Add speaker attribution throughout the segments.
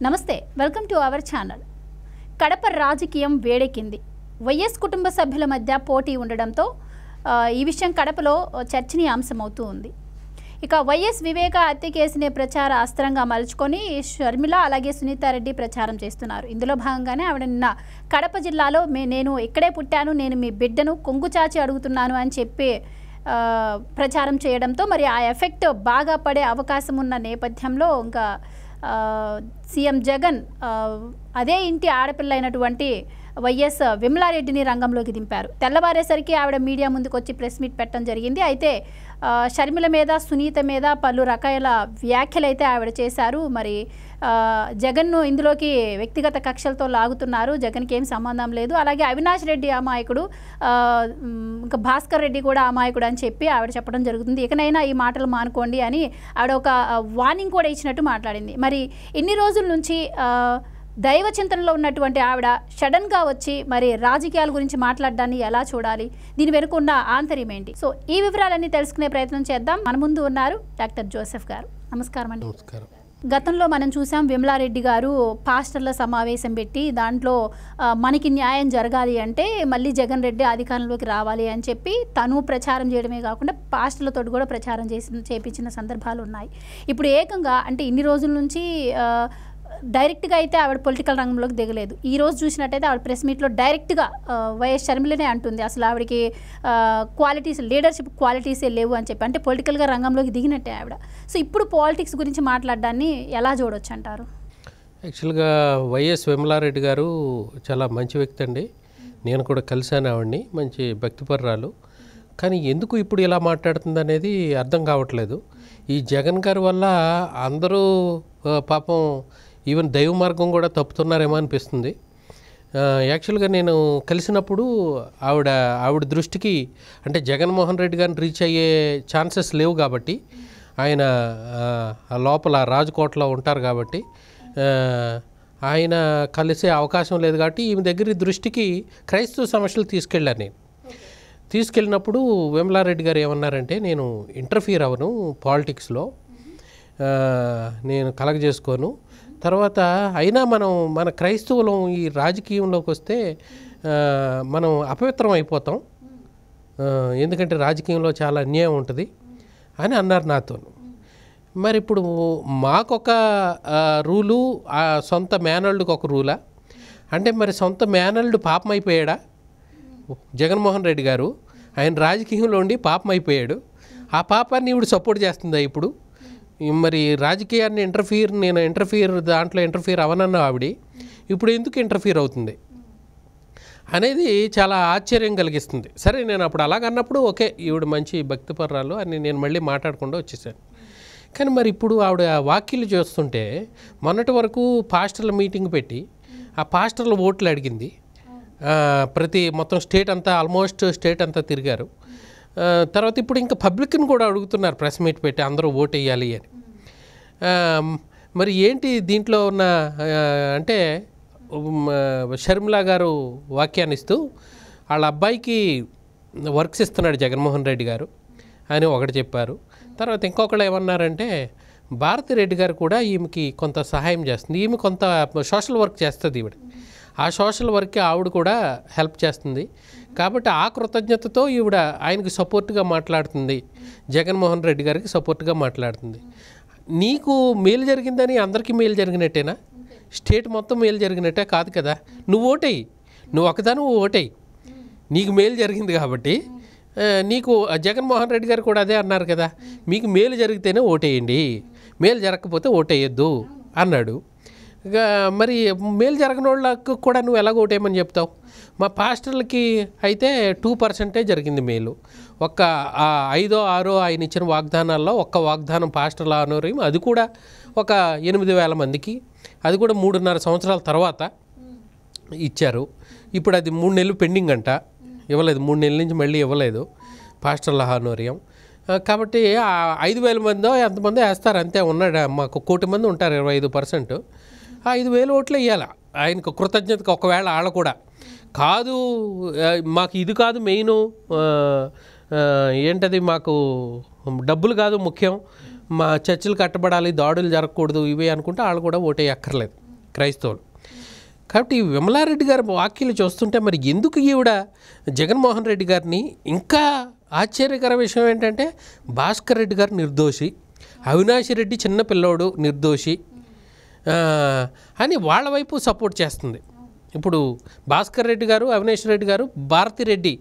Speaker 1: నమస్తే, welcome to our channel. Kadapa రాజకీయం వేడెక్కింది. వైఎస్ కుటుంబ సభ్యుల మధ్య పోటీ ఉండడంతో ఈ విషయం కడపలో చర్చనీయాంశమవుతూ ఉంది. ఇక వైఎస్ వివేక హత్య కేసునే ప్రచార అస్త్రంగా మలుచుకొని షర్మిల అలాగే సునీతారెడ్డి ప్రచారం చేస్తున్నారు. ఇందులో భాగంగానే ఆవిడ నిన్న కడప జిల్లాలో నేను ఇక్కడే పుట్టాను, నేను మీ బిడ్డను కొంగు చాచి అడుగుతున్నాను అని చెప్పి ప్రచారం చేయడంతో మరి ఆ ఎఫెక్ట్ బాగా పడే అవకాశం ఉన్న నేపథ్యంలో ఇంకా సీఎం జగన్ అదే ఇంటి ఆడపిల్ల అయినటువంటి వైఎస్ విమలారెడ్డిని రంగంలోకి దింపారు. తెల్లవారేసరికి ఆవిడ మీడియా ముందుకు వచ్చి ప్రెస్ మీట్ పెట్టడం జరిగింది. అయితే షర్మిల మీద, సునీత మీద పలు రకాల వ్యాఖ్యలు అయితే ఆవిడ చేశారు. మరి జగన్ను ఇందులోకి వ్యక్తిగత కక్షలతో లాగుతున్నారు, జగన్కి ఏం సంబంధం లేదు, అలాగే అవినాష్ రెడ్డి అమాయకుడు, ఇంకా భాస్కర్ రెడ్డి కూడా అమాయకుడు అని చెప్పి ఆవిడ చెప్పడం జరుగుతుంది. ఇకనైనా ఈ మాటలు మానుకోండి అని ఆవిడ ఒక వార్నింగ్ కూడా ఇచ్చినట్టు మాట్లాడింది. మరి ఇన్ని రోజుల నుంచి దైవ చింతనలో ఉన్నటువంటి ఆవిడ సడన్గా వచ్చి మరి రాజకీయాల గురించి మాట్లాడడాన్ని ఎలా చూడాలి, దీని వెనుక ఉన్న ఆంతర్యం ఏంటి? సో ఈ వివరాలన్నీ తెలుసుకునే ప్రయత్నం చేద్దాం. మన ముందు ఉన్నారు డాక్టర్ జోసెఫ్ గారు. నమస్కారం అండి.
Speaker 2: నమస్కారం.
Speaker 1: గతంలో మనం చూసాం విమలారెడ్డి గారు పాస్టర్ల సమావేశం పెట్టి దాంట్లో మనకి న్యాయం జరగాలి అంటే మళ్ళీ జగన్ రెడ్డి అధికారంలోకి రావాలి అని చెప్పి తను ప్రచారం చేయడమే కాకుండా పాస్టర్లతో కూడా ప్రచారం చేపించిన సందర్భాలు ఉన్నాయి. ఇప్పుడు ఏకంగా అంటే ఇన్ని రోజుల నుంచి డైరెక్ట్గా అయితే ఆవిడ పొలిటికల్ రంగంలోకి దిగలేదు. ఈ రోజు చూసినట్టయితే ఆవిడ ప్రెస్ మీట్లో డైరెక్ట్గా వైఎస్ షర్మిలనే అంటుంది అసలు ఆవిడకి క్వాలిటీస్, లీడర్షిప్ క్వాలిటీసే లేవు అని చెప్పి, అంటే పొలిటికల్గా రంగంలోకి దిగినట్టే ఆవిడ. సో ఇప్పుడు పాలిటిక్స్ గురించి మాట్లాడడాన్ని ఎలా చూడొచ్చు అంటారు?
Speaker 2: యాక్చువల్గా వైఎస్ విమలారెడ్డి గారు చాలా మంచి వ్యక్తి అండి. నేను కూడా కలిశాను ఆవిడ్ని, మంచి భక్తిపరురాలు. కానీ ఎందుకు ఇప్పుడు ఇలా మాట్లాడుతుంది అనేది అర్థం కావట్లేదు. ఈ జగన్ గారి వల్ల అందరూ పాపం ఈవెన్ దైవ మార్గం కూడా తప్పుతున్నారేమో అనిపిస్తుంది. యాక్చువల్గా నేను కలిసినప్పుడు ఆవిడ దృష్టికి అంటే జగన్మోహన్ రెడ్డి గారిని రీచ్ అయ్యే ఛాన్సెస్ లేవు కాబట్టి, ఆయన లోపల రాజకోటలో ఉంటారు కాబట్టి ఆయన కలిసే అవకాశం లేదు కాబట్టి ఈమె దగ్గర దృష్టికి క్రైస్తవ సమస్యలు తీసుకెళ్ళాను. నేను తీసుకెళ్ళినప్పుడు విమలారెడ్డి గారు ఏమన్నారంటే, నేను ఇంటర్ఫియర్ అవ్వను పాలిటిక్స్లో, నేను కలగజేసుకోను, తర్వాత అయినా మన క్రైస్తవులం ఈ రాజకీయంలోకి వస్తే మనం అపవిత్రం అయిపోతాం, ఎందుకంటే రాజకీయంలో చాలా అన్యాయం ఉంటుంది అని అన్నారు నాతో. మరి ఇప్పుడు మాకొక రూలు, సొంత మేనల్డ్కి ఒక రూలా అంటే మరి సొంత మేనల్డ్ పాపం అయిపోయాడా? జగన్మోహన్ రెడ్డి గారు ఆయన రాజకీయంలో ఉండి పాపం అయిపోయాడు. ఆ పాపాన్ని ఇప్పుడు సపోర్ట్ చేస్తుందా? ఇప్పుడు మరి రాజకీయాన్ని నేను దాంట్లో ఇంటర్ఫియర్ అవనన్నా ఆవిడ ఇప్పుడు ఎందుకు ఇంటర్ఫియర్ అవుతుంది అనేది చాలా ఆశ్చర్యం కలిగిస్తుంది. సరే, నేను అప్పుడు అలాగన్నప్పుడు ఓకే, ఈవిడ మంచి భక్తిపరురాలు అని నేను మళ్ళీ మాట్లాడకుండా వచ్చేసాను. కానీ మరి ఇప్పుడు ఆవిడ వాక్యలు చూస్తుంటే మొన్నటి వరకు పాస్టర్ల మీటింగ్ పెట్టి ఆ పాస్టర్ల ఓట్లు అడిగింది. మొత్తం స్టేట్ అంతా, ఆల్మోస్ట్ స్టేట్ అంతా తిరిగారు. తర్వాత ఇప్పుడు ఇంకా పబ్లిక్ని కూడా అడుగుతున్నారు ప్రెస్ మీట్ పెట్టి అందరూ ఓటు వేయాలి అని. మరి ఏంటి దీంట్లో ఉన్న అంటే షర్మిల గారు వ్యాఖ్యానిస్తూ వాళ్ళ అబ్బాయికి వర్క్స్ ఇస్తున్నాడు జగన్మోహన్ రెడ్డి గారు అని ఒకటి చెప్పారు. తర్వాత ఇంకొకళ్ళు ఏమన్నారంటే, భారతిరెడ్డి గారు కూడా ఈమెకి కొంత సహాయం చేస్తుంది, ఈమె కొంత సోషల్ వర్క్ చేస్తుంది, ఈవిడ ఆ సోషల్ వర్క్కి ఆవిడ కూడా హెల్ప్ చేస్తుంది కాబట్టి ఆ కృతజ్ఞతతో ఈవిడ ఆయనకి సపోర్ట్గా మాట్లాడుతుంది, జగన్మోహన్ రెడ్డి గారికి సపోర్ట్గా మాట్లాడుతుంది. నీకు మేలు జరిగిందని అందరికీ మేలు జరిగినట్టేనా? స్టేట్ మొత్తం మేలు జరిగినట్టే కాదు కదా. నువ్వు ఓటేయి, నువ్వు ఒకదాని ఓటేయి, నీకు మేలు జరిగింది కాబట్టి. నీకు జగన్మోహన్ రెడ్డి గారు కూడా అదే అన్నారు కదా, మీకు మేలు జరిగితేనే ఓటేయండి, మేలు జరగకపోతే ఓటేయద్దు అన్నాడు. ఇక మరి మేలు జరగని వాళ్ళకు కూడా నువ్వు ఎలాగ ఓటేయమని చెప్తావు? మా పాస్టర్లకి అయితే 2% జరిగింది మేలు. ఒక్క 5, 6 ఆయన ఇచ్చిన వాగ్దానాల్లో ఒక్క వాగ్దానం పాస్టర్ల ఆనోరియం, అది కూడా ఒక 8,000 మందికి, అది కూడా 3.5 సంవత్సరాల తర్వాత ఇచ్చారు. ఇప్పుడు అది 3 నెలలు పెండింగ్ అంట, ఇవ్వలేదు. 3 నెలల నుంచి మళ్ళీ ఇవ్వలేదు పాస్టర్ల ఆనోరియం. కాబట్టి 5,000 మందో ఎంతమందో వేస్తారు అంతే. ఉన్నాడు మాకు 1 కోటి మంది ఉంటారు, 25%. 5,000 ఓట్లు వేయాలి ఆయనకు కృతజ్ఞతకు. ఒకవేళ వాళ్ళ కూడా కాదు, మాకు ఇది కాదు మెయిన్, ఏంటది మాకు డబ్బులు కాదు ముఖ్యం, మా చర్చిలు కట్టబడాలి, దాడులు జరగకూడదు, ఇవే అనుకుంటే వాళ్ళు కూడా ఓటేయక్కర్లేదు. క్రైస్తవులు. కాబట్టి విమలారెడ్డి గారి వ్యాఖ్యలు చూస్తుంటే మరి ఎందుకు ఈవిడ జగన్మోహన్ రెడ్డి గారిని, ఇంకా ఆశ్చర్యకర విషయం ఏంటంటే భాస్కర్ రెడ్డి గారు నిర్దోషి, అవినాష్ రెడ్డి చిన్న పిల్లోడు నిర్దోషి అని వాళ్ళ వైపు సపోర్ట్ చేస్తుంది. ఇప్పుడు భాస్కర్ రెడ్డి గారు, అవినాష్ రెడ్డి గారు, భారతిరెడ్డి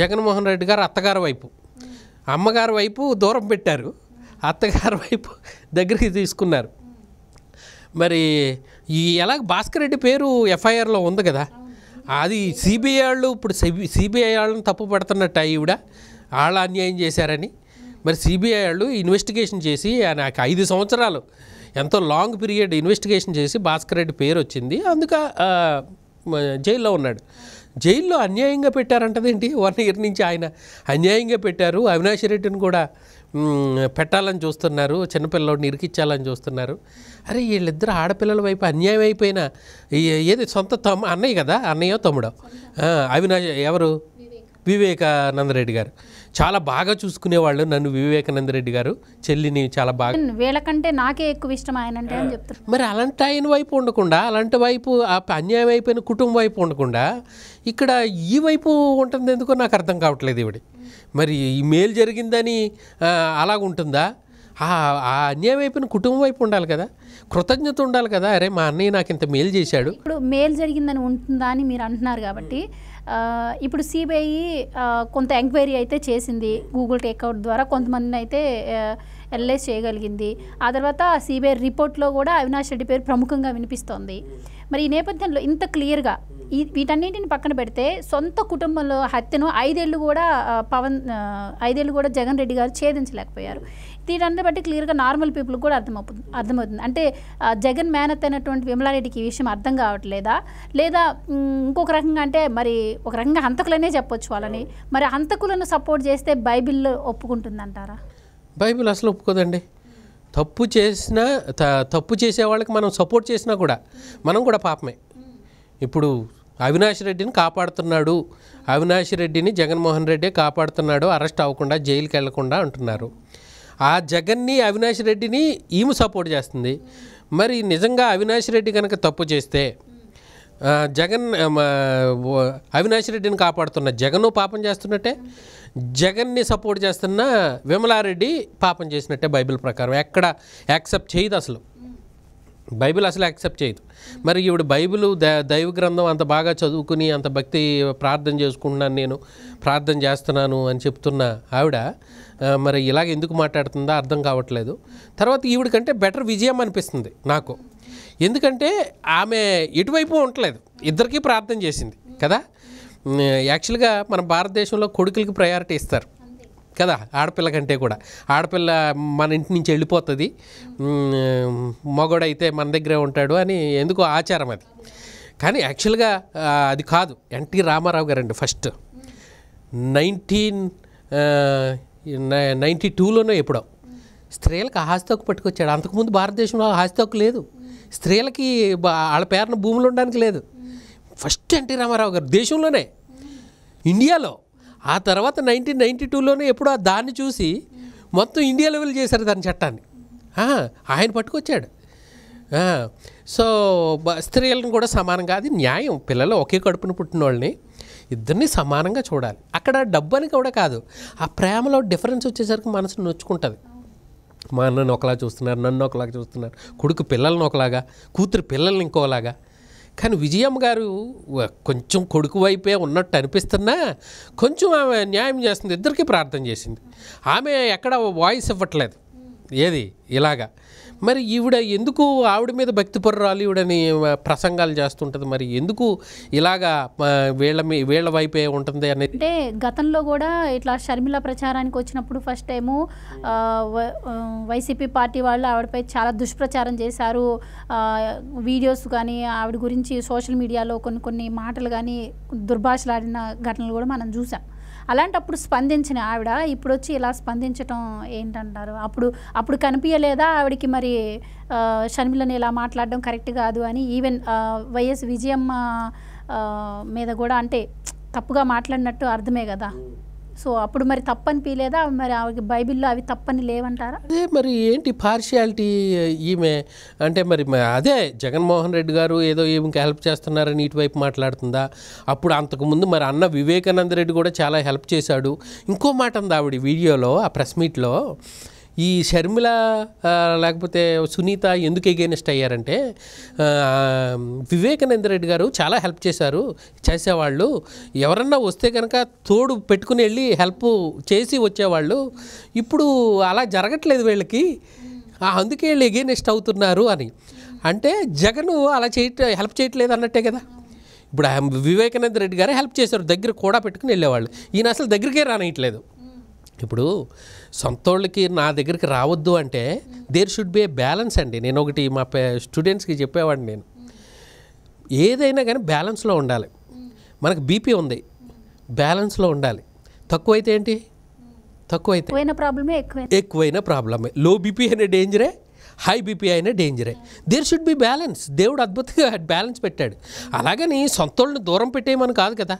Speaker 2: జగన్మోహన్ రెడ్డి గారు అత్తగారి వైపు, అమ్మగారి వైపు దూరం పెట్టారు, అత్తగారి వైపు దగ్గరికి తీసుకున్నారు. మరి ఈ ఎలాగ భాస్కర్ రెడ్డి పేరు ఎఫ్ఐఆర్లో ఉంది కదా, అది సిబిఐ వాళ్ళు ఇప్పుడు సిబిఐ వాళ్ళని తప్పు పడుతున్నట్టు ఈవిడ వాళ్ళ అన్యాయం చేశారని. మరి సిబిఐ వాళ్ళు ఇన్వెస్టిగేషన్ చేసి నాకు 5 సంవత్సరాలు ఎంతో లాంగ్ పీరియడ్ ఇన్వెస్టిగేషన్ చేసి భాస్కర్ రెడ్డి పేరు వచ్చింది, అందుక జైల్లో ఉన్నాడు. జైల్లో అన్యాయంగా పెట్టారంటదేంటి, 1 ఇయర్ నుంచి ఆయన అన్యాయంగా పెట్టారు. అవినాష్ రెడ్డిని కూడా పెట్టాలని చూస్తున్నారు, చిన్నపిల్లడిని ఇరికిచ్చాలని చూస్తున్నారు. అరే వీళ్ళిద్దరు ఆడపిల్లల వైపు అన్యాయం అయిపోయినా ఏది సొంత అన్నయ్య కదా, అన్నయ్యో తమ్ముడో అవినాష్ ఎవరు వివేకానందరెడ్డి గారు చాలా బాగా చూసుకునేవాళ్ళు నన్ను. వివేకానందరెడ్డి గారు చెల్లిని చాలా బాగా,
Speaker 1: వీళ్ళకంటే నాకే ఎక్కువ ఇష్టం ఆయన అంటే అని చెప్తారు.
Speaker 2: మరి అలాంటి ఆయన వైపు ఉండకుండా, అలాంటి వైపు అన్యాయం అయిపోయిన కుటుంబం వైపు ఉండకుండా ఇక్కడ ఈ వైపు ఉంటుంది ఎందుకో నాకు అర్థం కావట్లేదు. ఇవిడి మరి ఈ మేలు జరిగిందని అలాగుంటుందా? ఆ అన్యాయం అయిపోయిన కుటుంబం వైపు ఉండాలి కదా, కృతజ్ఞత ఉండాలి కదా. అరే మా అన్నయ్య నాకు ఇంత మేలు చేశాడు.
Speaker 1: ఇప్పుడు మేలు జరిగిందని ఉంటుందా అని మీరు అంటున్నారు కాబట్టి, ఇప్పుడు సిబిఐ కొంత ఎంక్వైరీ అయితే చేసింది, గూగుల్ టేక్అవుట్ ద్వారా కొంతమందిని అయితే ఎనలైజ్ చేయగలిగింది. ఆ తర్వాత సిబిఐ రిపోర్ట్లో కూడా అవినాష్ రెడ్డి పేరు ప్రముఖంగా వినిపిస్తోంది. మరి ఈ నేపథ్యంలో ఇంత క్లియర్గా వీటన్నింటిని పక్కన పెడితే సొంత కుటుంబంలో హత్యను 5 ఏళ్ళు కూడా 5 ఏళ్ళు కూడా జగన్ రెడ్డి గారు ఛేదించలేకపోయారు. దీన్ని బట్టి క్లియర్గా నార్మల్ పీపుల్కి కూడా అర్థమవుతుంది. అంటే జగన్ మేనత్ అయినటువంటి విమలారెడ్డికి ఈ విషయం అర్థం కావట్లేదా, లేదా ఇంకొక రకంగా అంటే మరి ఒక రకంగా హంతకులనే చెప్పొచ్చు వాళ్ళని. మరి హంతకులను సపోర్ట్ చేస్తే బైబిల్ ఒప్పుకుంటుందంటారా?
Speaker 2: బైబిల్ అసలు ఒప్పుకోదండి. తప్పు చేసే వాళ్ళకి మనం సపోర్ట్ చేసినా కూడా మనం కూడా పాపమే. ఇప్పుడు అవినాష్ రెడ్డిని కాపాడుతున్నాడు, అవినాష్ రెడ్డిని జగన్మోహన్ రెడ్డి కాపాడుతున్నాడు, అరెస్ట్ అవ్వకుండా జైలుకి వెళ్లకుండా అంటున్నారు. ఆ జగన్ని అవినాష్ రెడ్డిని ఈమె సపోర్ట్ చేస్తుంది. మరి నిజంగా అవినాష్ రెడ్డి కనుక తప్పు చేస్తే అవినాష్ రెడ్డిని కాపాడుతున్న జగన్ పాపం చేస్తున్నట్టే, జగన్ని సపోర్ట్ చేస్తున్న విమలారెడ్డి పాపం చేసినట్టే బైబిల్ ప్రకారం. ఎక్కడ యాక్సెప్ట్ చేయదు అసలు, బైబిల్ అసలు యాక్సెప్ట్ చేయదు. మరి ఈవిడ బైబిల్ దైవ గ్రంథం అంత బాగా చదువుకుని అంత భక్తి ప్రార్థన చేసుకుంటున్నాను, నేను ప్రార్థన చేస్తున్నాను అని చెప్తున్న ఆవిడ మరి ఇలాగ ఎందుకు మాట్లాడుతుందో అర్థం కావట్లేదు. తర్వాత ఈవిడ కంటే బెటర్ విజయం అనిపిస్తుంది నాకు. ఎందుకంటే ఆమె ఎటువైపు ఉండలేదు, ఇద్దరికీ ప్రార్థన చేసింది కదా. యాక్చువల్గా మన భారతదేశంలో కొడుకులకి ప్రయారిటీ ఇస్తారు కదా, ఆడపిల్ల కంటే కూడా. ఆడపిల్ల మన ఇంటి నుంచి వెళ్ళిపోతుంది, మగోడైతే మన దగ్గరే ఉంటాడు అని ఎందుకో ఆచారం అది. కానీ యాక్చువల్గా అది కాదు. ఎన్టీ రామారావు గారండి ఫస్ట్ 1992లోనో ఎప్పుడో స్త్రీలకు ఆస్తి హక్కు పట్టుకొచ్చాడు. అంతకుముందు భారతదేశంలో ఆస్తి హక్కు లేదు, స్త్రీలకి వాళ్ళ పేరున భూములు ఉండడానికి లేదు. ఫస్ట్ ఎన్టీ రామారావు గారు దేశంలోనే, ఇండియాలో. ఆ తర్వాత 1992లోనే ఎప్పుడో దాన్ని చూసి మొత్తం ఇండియా లెవెల్ చేశారు దాని చట్టాన్ని, ఆయన పట్టుకొచ్చాడు. సో స్త్రీలను కూడా సమానంగా, అది న్యాయం. పిల్లలు ఒకే కడుపున పుట్టిన వాళ్ళని ఇద్దరిని సమానంగా చూడాలి. అక్కడ డబ్బు అని కూడా కాదు, ఆ ప్రేమలో డిఫరెన్స్ వచ్చేసరికి మనసు నొచ్చుకుంటుంది. మా అన్నను ఒకలా చూస్తున్నారు, నన్ను ఒకలాగా చూస్తున్నారు, కొడుకు పిల్లల్ని ఒకలాగా, కూతురు పిల్లల్ని ఇంకోలాగా. కానీ విజయమ్మ గారు కొంచెం కొడుకు వైపే ఉన్నట్టు అనిపిస్తున్నా కొంచెం ఆమె న్యాయం చేస్తుంది, ఇద్దరికీ ప్రార్థన చేసింది. ఆమె ఎక్కడ వాయిస్ ఇవ్వట్లేదు ఏది ఇలాగా. మరి ఈవిడ ఎందుకు ఆవిడ మీద భక్తిపరురాలు ఈవిడని ప్రసంగాలు చేస్తుంటుంది, మరి ఎందుకు ఇలాగా వీళ్ళ వైపే ఉంటుంది అని.
Speaker 1: అంటే గతంలో కూడా ఇట్లా షర్మిల ప్రచారానికి వచ్చినప్పుడు ఫస్ట్ టైము వైసీపీ పార్టీ వాళ్ళు ఆవిడపై చాలా దుష్ప్రచారం చేశారు. వీడియోస్ కానీ ఆవిడ గురించి సోషల్ మీడియాలో కొన్ని మాటలు కానీ దుర్భాషలాడిన ఘటనలు కూడా మనం చూసాం. అలాంటప్పుడు స్పందించిన ఆవిడ ఇప్పుడు వచ్చి ఇలా స్పందించటం ఏంటంటారు? అప్పుడు కనిపించలేదా ఆవిడకి మరి షర్మిలని ఇలా మాట్లాడడం కరెక్ట్ కాదు అని? ఈవెన్ వైఎస్ విజయమ్మ మీద కూడా అంటే తప్పుగా మాట్లాడినట్టు అర్థమే కదా. సో అప్పుడు మరి తప్పని పీలేదా? మరి ఆవిడకి బైబిల్లో అవి తప్పని లేవంటారా?
Speaker 2: అదే మరి ఏంటి పార్షియాలిటీ ఈమె అంటే మరి అదే జగన్మోహన్ రెడ్డి గారు ఏదో ఈమెకి హెల్ప్ చేస్తున్నారని ఇటువైపు మాట్లాడుతుందా? అప్పుడు అంతకుముందు మరి అన్న వివేకానంద రెడ్డి కూడా చాలా హెల్ప్ చేశాడు. ఇంకో మాట ఉంది ఆవిడ వీడియోలో, ఆ ప్రెస్ మీట్లో, ఈ షర్మిల లేకపోతే సునీత ఎందుకు ఎగెనిస్ట్ అయ్యారంటే వివేకానంద రెడ్డి గారు చాలా హెల్ప్ చేసేవాళ్ళు, ఎవరన్నా వస్తే కనుక తోడు పెట్టుకుని వెళ్ళి హెల్ప్ చేసి వచ్చేవాళ్ళు, ఇప్పుడు అలా జరగట్లేదు వీళ్ళకి, అందుకే వీళ్ళు ఎగెనిస్ట్ అవుతున్నారు అని. అంటే జగన్ అలా హెల్ప్ చేయట్లేదు అన్నట్టే కదా. ఇప్పుడు వివేకానంద రెడ్డి గారే హెల్ప్ చేశారు, దగ్గర కూడా పెట్టుకుని వెళ్ళేవాళ్ళు, ఈయన అసలు దగ్గరికే రానియట్లేదు. ఇప్పుడు సొంతోళ్ళకి నా దగ్గరికి రావద్దు అంటే there should be a balance అండి. నేను ఒకటి మా స్టూడెంట్స్కి చెప్పేవాడిని, నేను ఏదైనా కానీ బ్యాలెన్స్లో ఉండాలి. మనకు బీపీ ఉంది, బ్యాలెన్స్లో ఉండాలి. తక్కువైతే ఏంటి? ఎక్కువైన ప్రాబ్లమే. లో బీపీ అయిన డేంజరే, హై బీపీ అయిన డేంజరే. There should be balance. దేవుడు అద్భుతంగా బ్యాలెన్స్ పెట్టాడు. అలాగని సొంతోళ్ళని దూరం పెట్టేయమని కాదు కదా.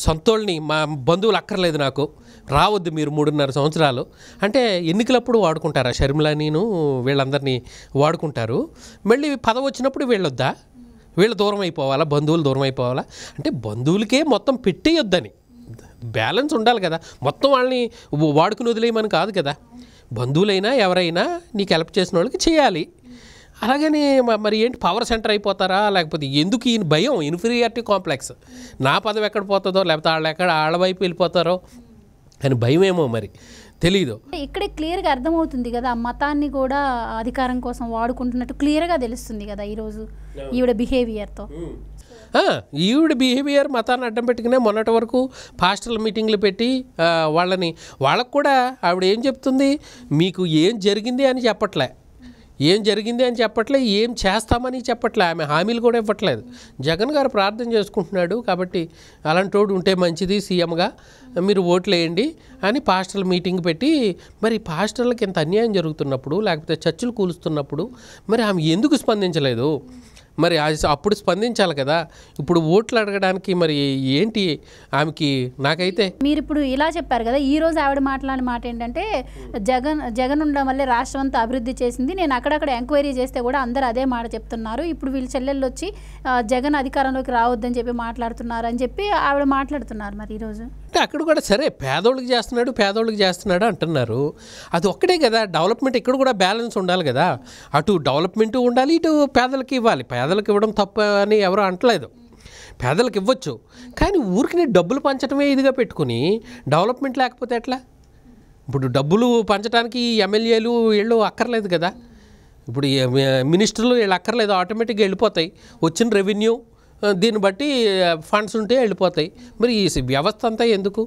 Speaker 2: సొంతోళ్ళని, మా బంధువులు అక్కర్లేదు నాకు, రావద్దు మీరు 3.5 సంవత్సరాలు అంటే ఎన్నికలప్పుడు వాడుకుంటారా? షర్మిల నేను వీళ్ళందరినీ వాడుకుంటారు, మళ్ళీ పదవి వచ్చినప్పుడు వీళ్ళొద్దా? వీళ్ళు దూరం అయిపోవాలా? బంధువులు దూరం అయిపోవాలా? అంటే బంధువులకే మొత్తం పెట్టేయొద్దని, బ్యాలెన్స్ ఉండాలి కదా. మొత్తం వాళ్ళని వాడుకుని వదిలేయమని కాదు కదా. బంధువులైనా ఎవరైనా నీకు హెల్ప్ చేసిన వాళ్ళకి చేయాలి. అలాగని మరి ఏంటి పవర్ సెంటర్ అయిపోతారా? లేకపోతే ఎందుకు ఈయన భయం, ఇన్ఫీరియారిటీ కాంప్లెక్స్, నా పదవి ఎక్కడ పోతుందో, లేకపోతే వాళ్ళ వైపు వెళ్ళిపోతారో అని భయం ఏమో మరి తెలీదు.
Speaker 1: ఇక్కడే క్లియర్గా అర్థమవుతుంది కదా, ఆ మతాన్ని కూడా అధికారం కోసం వాడుకుంటున్నట్టు క్లియర్గా తెలుస్తుంది కదా ఈరోజు ఈవిడ బిహేవియర్తో.
Speaker 2: ఈవిడ బిహేవియర్ మతాన్ని అడ్డం పెట్టుకునే మొన్నటి వరకు పాస్టర్ల మీటింగ్లు పెట్టి వాళ్ళకు కూడా ఆవిడ ఏం చెప్తుంది, మీకు ఏం జరిగింది అని చెప్పట్లే, ఏం చేస్తామని చెప్పట్లే, ఆమె హామీలు కూడా ఇవ్వట్లేదు. జగన్ గారు ప్రార్థన చేసుకుంటున్నాడు కాబట్టి అలాంటోడు ఉంటే మంచిది సీఎంగా, మీరు ఓట్లు వేయండి అని పాస్టర్ల మీటింగ్ పెట్టి, మరి పాస్టర్లకి ఎంత అన్యాయం జరుగుతున్నప్పుడు, లేకపోతే చర్చిలు కూలుస్తున్నప్పుడు మరి ఆమె ఎందుకు స్పందించలేదు? మరి అప్పుడు స్పందించాలి కదా. ఇప్పుడు ఓట్లు అడగడానికి మరి ఏంటి ఆమెకి? నాకైతే
Speaker 1: మీరు ఇప్పుడు ఇలా చెప్పారు కదా, ఈరోజు ఆవిడ మాట్లాడిన మాట ఏంటంటే జగన్ ఉండడం వల్లే రాష్ట్రం అంతా అభివృద్ధి చేసింది, నేను అక్కడక్కడ ఎంక్వైరీ చేస్తే కూడా అందరూ అదే మాట చెప్తున్నారు, ఇప్పుడు వీళ్ళ చెల్లెళ్ళు వచ్చి జగన్ అధికారంలోకి రావద్దని చెప్పి మాట్లాడుతున్నారు అని చెప్పి ఆవిడ మాట్లాడుతున్నారు. మరి ఈరోజు
Speaker 2: అంటే అక్కడ కూడా సరే పేదోళ్ళకి చేస్తున్నాడు అంటున్నారు, అది ఒక్కటే కదా డెవలప్మెంట్. ఇక్కడ కూడా బ్యాలెన్స్ ఉండాలి కదా, అటు డెవలప్మెంట్ ఉండాలి, ఇటు పేదలకు ఇవ్వాలి. పేదలకు ఇవ్వడం తప్ప అని ఎవరు అంటలేదు, పేదలకు ఇవ్వచ్చు, కానీ ఊరికి డబ్బులు పంచడమే ఇదిగా పెట్టుకుని డెవలప్మెంట్ లేకపోతే ఎట్లా? ఇప్పుడు డబ్బులు పంచడానికి ఎమ్మెల్యేలు వీళ్ళు అక్కర్లేదు కదా, ఇప్పుడు మినిస్టర్లు వీళ్ళు అక్కర్లేదు, ఆటోమేటిక్గా వెళ్ళిపోతాయి, వచ్చిన రెవెన్యూ దీన్ని బట్టి ఫండ్స్ ఉంటే వెళ్ళిపోతాయి. మరి ఈ వ్యవస్థ అంతా ఎందుకు?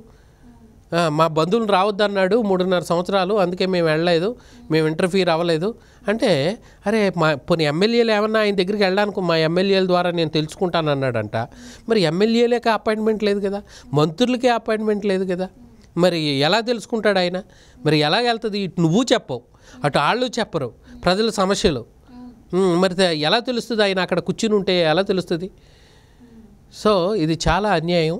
Speaker 2: మా బంధువులు రావద్దన్నాడు 3.5 సంవత్సరాలు, అందుకే మేము వెళ్ళలేదు, మేము ఇంటర్ఫీర్ అవ్వలేదు అంటే, అరే పోనీ ఎమ్మెల్యేలు ఏమన్నా ఆయన దగ్గరికి వెళ్ళడానికి మా ఎమ్మెల్యేల ద్వారా నేను తెలుసుకుంటాను అన్నాడంట. మరి ఎమ్మెల్యేలకే అపాయింట్మెంట్ లేదు కదా, మంత్రులకే అపాయింట్మెంట్ లేదు కదా, మరి ఎలా తెలుసుకుంటాడు ఆయన? మరి ఎలా వెళ్తుంది? ఇటు నువ్వు చెప్పవు, అటు వాళ్ళు చెప్పరు, ప్రజల సమస్యలు మరి ఎలా తెలుస్తుంది? ఆయన అక్కడ కూర్చుని ఉంటే ఎలా తెలుస్తుంది? సో ఇది చాలా అన్యాయం.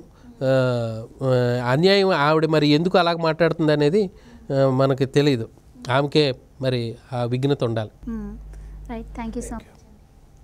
Speaker 2: ఆవిడ మరి ఎందుకు అలాగ మాట్లాడుతుంది అనేది మనకి తెలియదు, ఆమెకే మరి ఆ విఘ్నత ఉండాలి.
Speaker 1: Right, thank you so much.